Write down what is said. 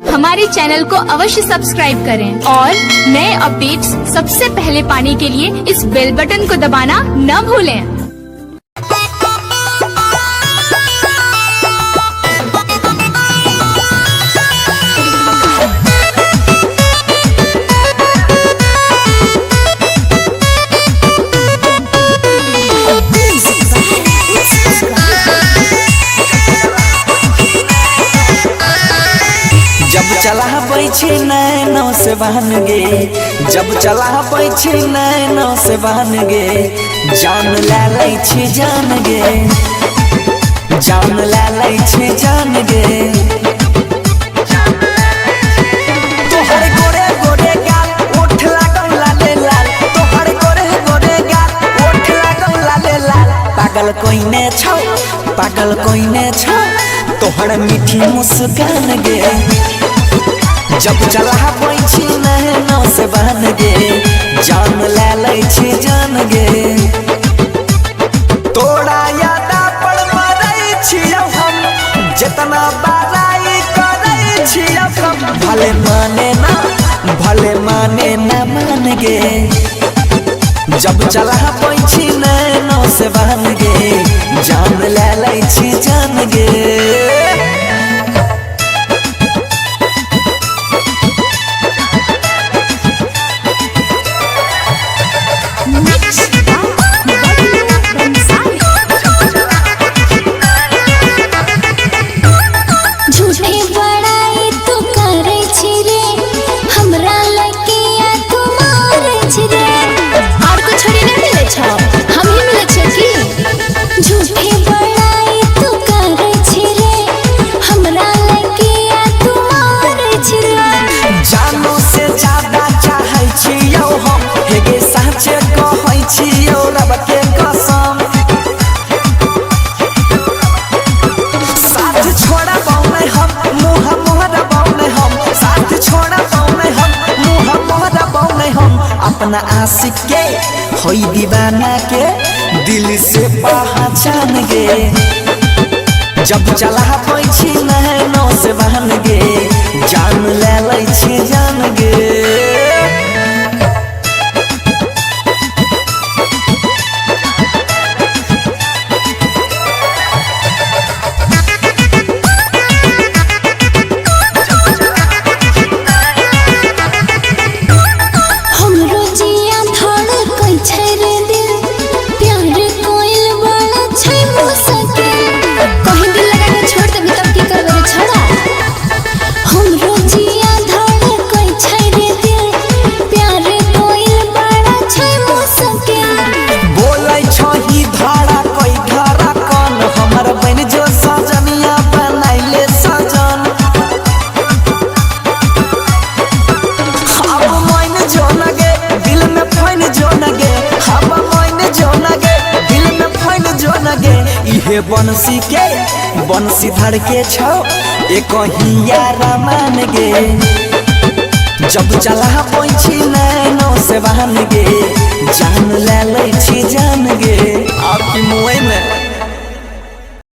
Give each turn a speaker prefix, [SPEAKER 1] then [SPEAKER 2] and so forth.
[SPEAKER 1] हमारे चैनल को अवश्य सब्सक्राइब करें और नए अपडेट्स सबसे पहले पाने के लिए इस बेल बटन को दबाना न भूलें।
[SPEAKER 2] जब चला बैठे नैनों से बहन गे, जब चला बैठे नैनों से बहन गे, जान ले लै छी जान गे, जान ले लै छी जान गे। तोहर गोरे गोरे गाल ओठ लागल लाले लाल, तोहर गोरे गोरे गाल ओठ लागल लाले लाल। पागल कोइने छौ, पागल कोइने छौ, तोहर मीठी मुस्कान गे। जब चला बैठी नैनों से बहन गे, जान ले लै छी जान गे। तोरा यादा पर मरै छियौ हम, जितना बड़ाई करै छियौ हम। भले माने ना, भले माने ना मान गे। जब चला बैठी नैनों से बहन गे, जान ले लै छी जान गे। अपना आशिक के होई दीवाना के दिल से पहचान गे। जब चला बैठी नैनों से बहन गे, जान ले लै छी जान गे। इहे बंसी के बंसी धर के छौ एक हियारा मान गे। जब चला बैठी नैनों से बहन गे, जान ले लै छी जान गे। आपकी मुँह